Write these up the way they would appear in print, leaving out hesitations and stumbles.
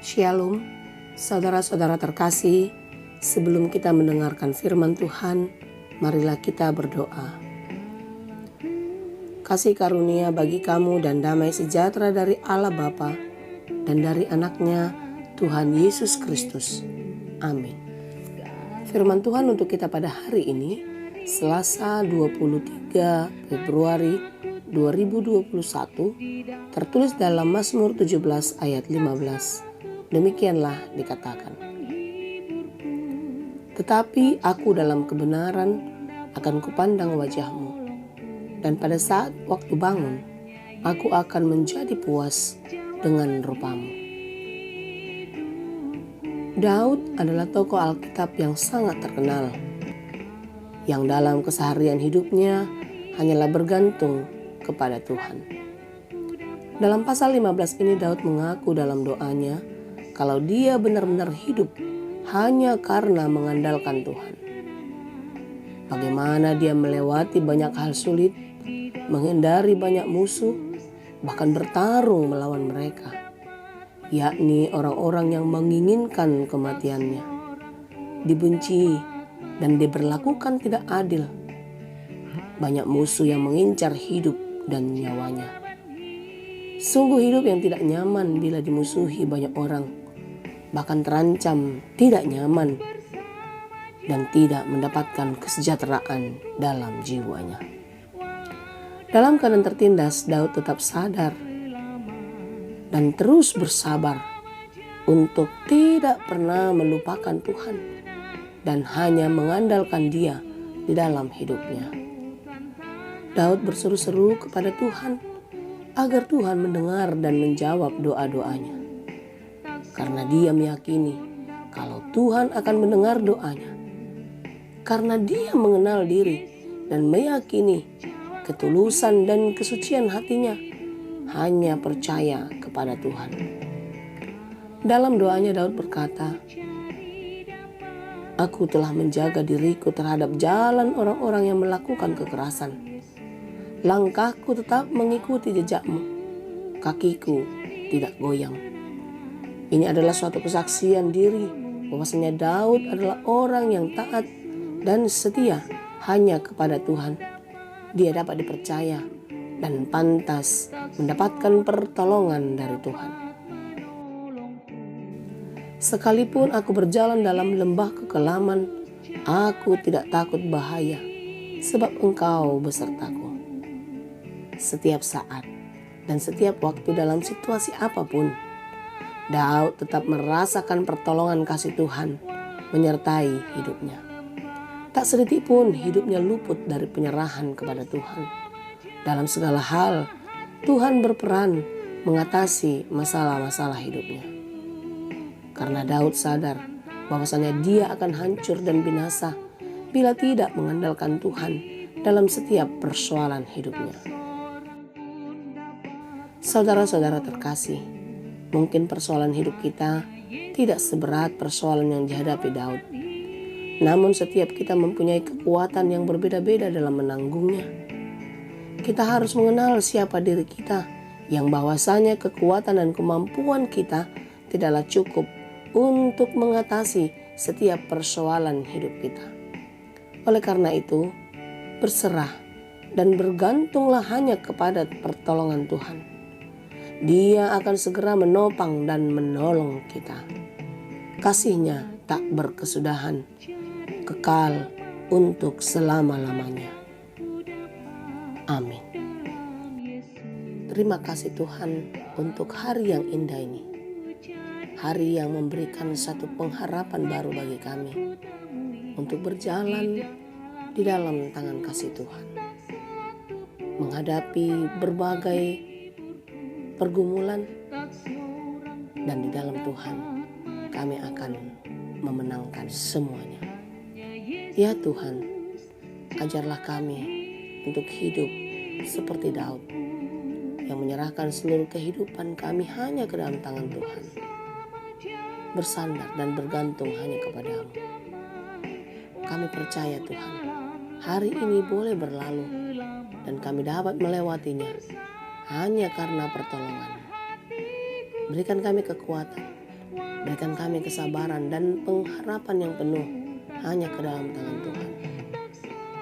Shalom, saudara-saudara terkasih. Sebelum kita mendengarkan firman Tuhan, marilah kita berdoa. Kasih karunia bagi kamu dan damai sejahtera dari Allah Bapa dan dari anaknya Tuhan Yesus Kristus. Amin. Firman Tuhan untuk kita pada hari ini, Selasa 23 Februari 2021, tertulis dalam Mazmur 17 ayat 15. Demikianlah dikatakan, tetapi aku dalam kebenaran akan kupandang wajah-Mu, dan pada saat waktu bangun, aku akan menjadi puas dengan rupa-Mu. Daud adalah tokoh Alkitab yang sangat terkenal, yang dalam keseharian hidupnya hanyalah bergantung kepada Tuhan. Dalam pasal 15 ini Daud mengaku dalam doanya kalau dia benar-benar hidup hanya karena mengandalkan Tuhan. Bagaimana dia melewati banyak hal sulit, menghindari banyak musuh, bahkan bertarung melawan mereka, yakni orang-orang yang menginginkan kematiannya, dibenci dan diberlakukan tidak adil. Banyak musuh yang mengincar hidup dan nyawanya. Sungguh hidup yang tidak nyaman bila dimusuhi banyak orang, bahkan terancam tidak nyaman dan tidak mendapatkan kesejahteraan dalam jiwanya. Dalam keadaan tertindas, Daud tetap sadar dan terus bersabar untuk tidak pernah melupakan Tuhan dan hanya mengandalkan Dia di dalam hidupnya. Daud berseru-seru kepada Tuhan agar Tuhan mendengar dan menjawab doa-doanya. Karena dia meyakini kalau Tuhan akan mendengar doanya. Karena dia mengenal diri dan meyakini ketulusan dan kesucian hatinya, hanya percaya kepada Tuhan. Dalam doanya Daud berkata, aku telah menjaga diriku terhadap jalan orang-orang yang melakukan kekerasan. Langkahku tetap mengikuti jejak-Mu, kakiku tidak goyang. Ini adalah suatu kesaksian diri bahwasanya Daud adalah orang yang taat dan setia hanya kepada Tuhan. Dia dapat dipercaya dan pantas mendapatkan pertolongan dari Tuhan. Sekalipun aku berjalan dalam lembah kekelaman, aku tidak takut bahaya, sebab Engkau besertaku. Setiap saat dan setiap waktu dalam situasi apapun, Daud tetap merasakan pertolongan kasih Tuhan menyertai hidupnya. Tak sedetik pun hidupnya luput dari penyerahan kepada Tuhan. Dalam segala hal, Tuhan berperan mengatasi masalah-masalah hidupnya. Karena Daud sadar bahwasanya dia akan hancur dan binasa bila tidak mengandalkan Tuhan dalam setiap persoalan hidupnya. Saudara-saudara terkasih, mungkin persoalan hidup kita tidak seberat persoalan yang dihadapi Daud. Namun setiap kita mempunyai kekuatan yang berbeda-beda dalam menanggungnya. Kita harus mengenal siapa diri kita, yang bahwasanya kekuatan dan kemampuan kita tidaklah cukup untuk mengatasi setiap persoalan hidup kita. Oleh karena itu, berserah dan bergantunglah hanya kepada pertolongan Tuhan. Dia akan segera menopang dan menolong kita. Kasih-Nya tak berkesudahan, kekal untuk selama-lamanya. Amin. Terima kasih Tuhan untuk hari yang indah ini. Hari yang memberikan satu pengharapan baru bagi kami untuk berjalan di dalam tangan kasih Tuhan. Menghadapi berbagai pergumulan, dan di dalam Tuhan kami akan memenangkan semuanya. Ya Tuhan, ajarlah kami untuk hidup seperti Daud yang menyerahkan seluruh kehidupan kami hanya ke dalam tangan Tuhan, bersandar dan bergantung hanya kepada-Mu. Kami percaya Tuhan, hari ini boleh berlalu dan kami dapat melewatinya hanya karena pertolongan. Berikan kami kekuatan Berikan kami kesabaran dan pengharapan yang penuh hanya ke dalam tangan Tuhan.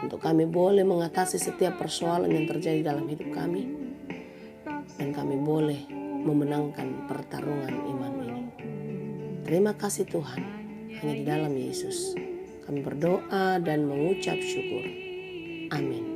Untuk kami boleh mengatasi setiap persoalan yang terjadi dalam hidup kami. Dan kami boleh memenangkan pertarungan iman ini. Terima kasih Tuhan, hanya di dalam Yesus kami berdoa dan mengucap syukur. Amin.